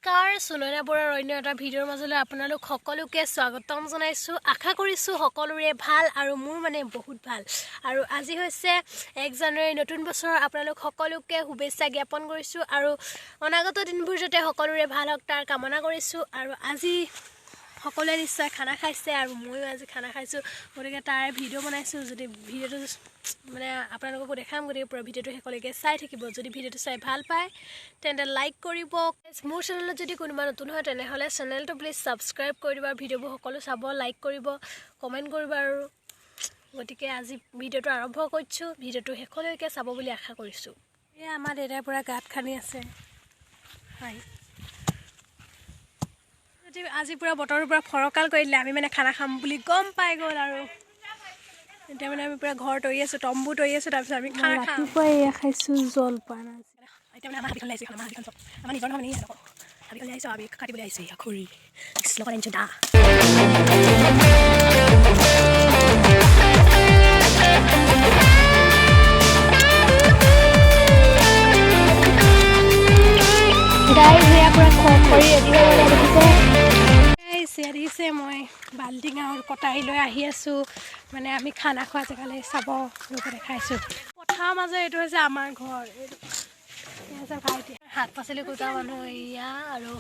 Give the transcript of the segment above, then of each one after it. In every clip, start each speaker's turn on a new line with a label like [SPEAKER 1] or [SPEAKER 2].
[SPEAKER 1] নমস্কাৰ সুনয়না বৰাৰ অন্য এটা ভিডিঅ'ৰ মাজলৈ আপোনালোক সকলোকে স্বাগতম জনাইছো আশা কৰিছো সকলোৰে ভাল আৰু মোৰ মানে বহুত ভাল আৰু আজি হৈছে 1 জানুৱাৰী নতুন বছৰ আপোনালোক সকলোকে শুভেচ্ছা জ্ঞাপন কৰিছো আৰু অনাগত দিনবোৰ যাতে সকলোৰে ভাল হওক তাৰ কামনা কৰিছো আৰু আজি সকলোৱে নিশ্চয় খানা খাইছে আৰু মইও আজি খানা খাইছো গতিকে তাৰ ভিডিঅ' বনাইছো যদি ভিডিঅ'টো মানে আপোনালোকক দেখাম গতিকে পুৰা ভিডিঅ'টো সকলোকে চাই থাকিব যদি ভিডিঅ'টো চাই ভাল পায় তেন্তে লাইক কৰিব মোৰ চেনেলত যদি কোনোবা নতুন হয় তেনেহলে চেনেলটো প্লিজ সাবস্ক্ৰাইব কৰি দিব আৰু ভিডিঅ'বোৰ সকলো চাব লাইক কৰিব কমেন্ট কৰিব আৰু গতিকে আজি ভিডিঅ'টো আৰম্ভ কৰিছো ভিডিঅ'টো সকলোকে চাব বুলি আশা কৰিছো এই আমাৰ দেউতাই পুৰা গাত খানি আছে হাই আজি পুৰা বতৰ পুৰা ফৰকাল কৰি দিলে আমি মানে খানা খাম বুলি গম পাই গ'ল আৰু এতিয়া মানে আমি পুৰা ঘৰ তৰি আছো তম্বু তৰি আছো তাৰপিছত আমি খানা খাম ৰাতিপুৱাই এয়া খাইছো জলপান এতিয়া মানে আমাৰ হাবিখন লাগিছে আমাৰ হাবিখন চব আমাৰ নিজৰ নহয় নেকি হাবিখন আহিছো আমি কাটিবলৈ আহিছো ইয়া খৰি শ্লোকন আনিছো দা গাইজ এয়া পুৰা খৰি ৰেডি হৈ দেখিছে দিছে মই বাল্টিং আৰু কটাৰী লৈ আহি আছো মানে আমি খানা খোৱা জেগালৈ চাব ৰূপে দেখাইছোঁ পথাৰৰ মাজত এইটো হৈছে আমাৰ ঘৰ ভাইটি শাক পাচলি কুটা মানুহ এয়া আৰু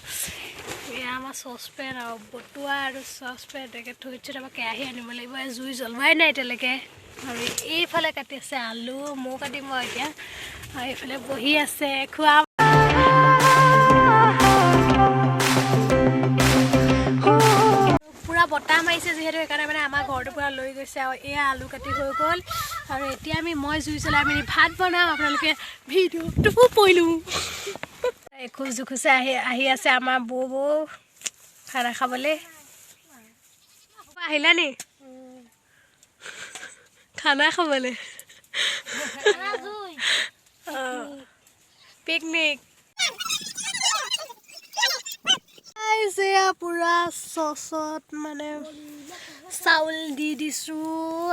[SPEAKER 1] এয়া আমাৰ চচপেন আৰু বটুৱা আৰু চচপেন তেনেকৈ থৈছোঁ তাৰপৰা কেৰাহী আনিব লাগিব জুই জ্বলোৱাই নাই এতিয়ালৈকে আৰু এইফালে কাটি আছে আলু মৌ কাটিম মই এতিয়া আৰু এইফালে বহি আছে খোৱা বতাহ মাৰিছে যিহেতু সেইকাৰণে মানে আমাৰ ঘৰটো পুৰা লৈ গৈছে আৰু এয়া আলু কাটি হৈ গ'ল আৰু এতিয়া মই জুই জ্বলাই মেলি ভাত বনাম আপোনালোকে ভিডিঅ'টো পৰিলোঁ এখোজ দুখোজে আহি আছে আমাৰ বৌ খানা খাবলৈ আহিলা নি খানা খাবলৈ পিকনিক পুৰা চচত মানে চাউল দি দিছো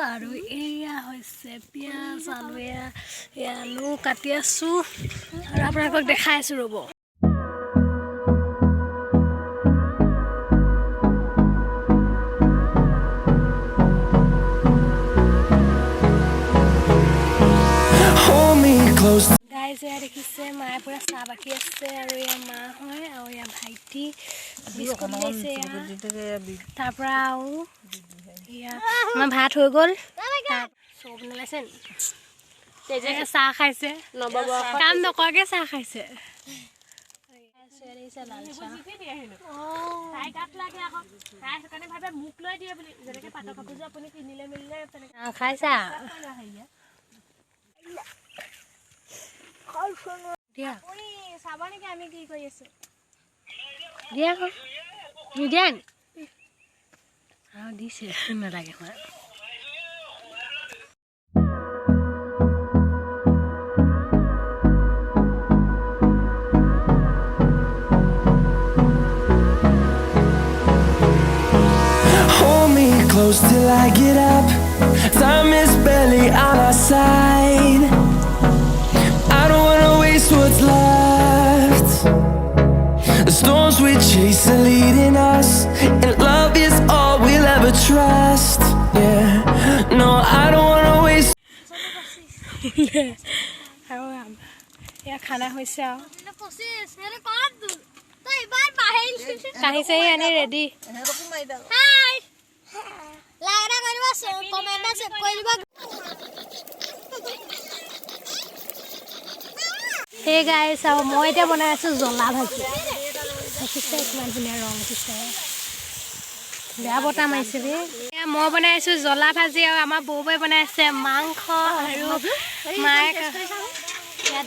[SPEAKER 1] আৰু এয়া হৈছে পিঁয়াজ আলু এয়া আলু কাটি আছো আৰু আপোনালোকক দেখাই আছো ৰ'ব দেখিছে মায়ে পুৰা চাহ বাকি আছে আৰু এয়া মা হয় আৰু এয়া ভাইটি বিস্কুট লৈছে তাৰ পৰা আৰু আমাৰ ভাত হৈ গ'ল চব নালাইছে চাহ খাইছে কাম নকৰাকে চাহ খাইছে খাইছা দিয়া চাব নেকি আমি কি কৰি আছো দিয়া নিদিয়া দিছে নালাগে হয়
[SPEAKER 2] Hold me close till I get up. Time is barely on our side. I don't wanna waste what's left. The storms we chase are leading us, and love is all we'll ever trust. Yeah, no, I don't wanna waste.
[SPEAKER 1] এয়া খানা হৈছে আৰু কাহিছে আনি ready সেই গাইছ আৰু মই এতিয়া বনাই আছো জ্বলা ভাজি দেখিছে কিমান ধুনীয়া ৰং উঠিছে বেয়া বতাহ মাৰিছে দেই মই বনাই আছো জ্বলা ভাজি আৰু আমাৰ বৌ বৌয়ে বনাই আছে মাংস আৰু মায়ে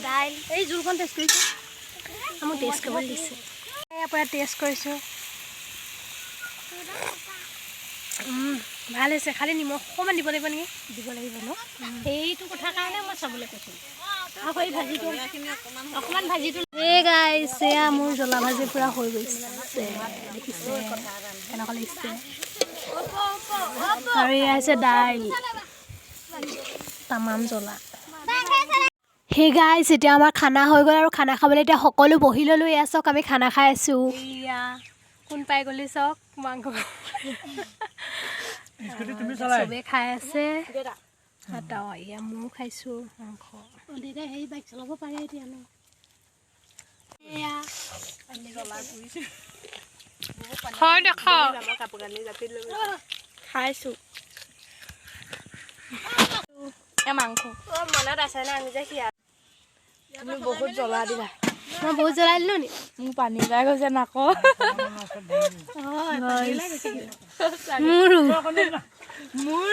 [SPEAKER 1] দাইল এই জোলখন টেষ্ট কৰিছে মোক টেষ্ট কৰিবলৈ দিছে ইয়াৰ পৰা টেষ্ট কৰিছোঁ ভাল হৈছে খালি নিমখ অকণমান দিব লাগিব নেকি দিব লাগিব ন সেইটো কথাৰ কাৰণে মই চাবলৈ কৈছোঁ আকৌ এই ভাজিটো অকণমান ভাজিটো এই গাইছ এয়া মোৰ জ্বলা ভাজি পূৰা হৈ গৈছে দেখিছে কেনেকুৱা লাগিছে আৰু এয়া হৈছে দাইল তামাম জ্বলা হে গাইজ এতিয়া আমাৰ খানা হৈ গ'ল আৰু খানা খাবলৈ এতিয়া সকলো বহি ল'লো এয়া চাওক আমি খানা খাই আছোঁ এয়া কোন পাই গ'লি চাওক মাংস চবেই খাই আছে এয়া ময়ো খাইছোঁ মাংস সেই বাইক চলাব পাৰে এতিয়া এয়া হয় দেখাওঁ খাইছোঁ মাংস মনত আছে নে আমি যে সিয়া তুমি বহুত জ্বলা দিলা মই বহুত জ্বলাই দিলোঁ নি মোৰ পানী ওলাই গৈছে নাক মোৰ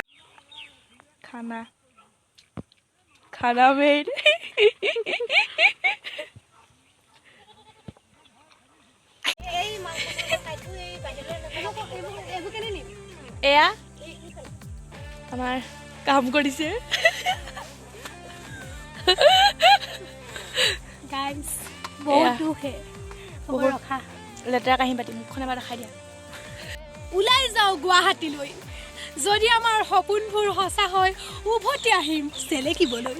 [SPEAKER 1] খানা খানা মেইন এয়া আমাৰ কাম কৰিছে গাইজ বহুত দুখে ৰখা লেতেৰা কাঁহী বাতি মুখখন এবাৰ দেখাই দিয়া ওলাই যাওঁ গুৱাহাটীলৈ যদি আমাৰ সপোনবোৰ সঁচা হয় উভতি আহিম চেলেকিবলৈ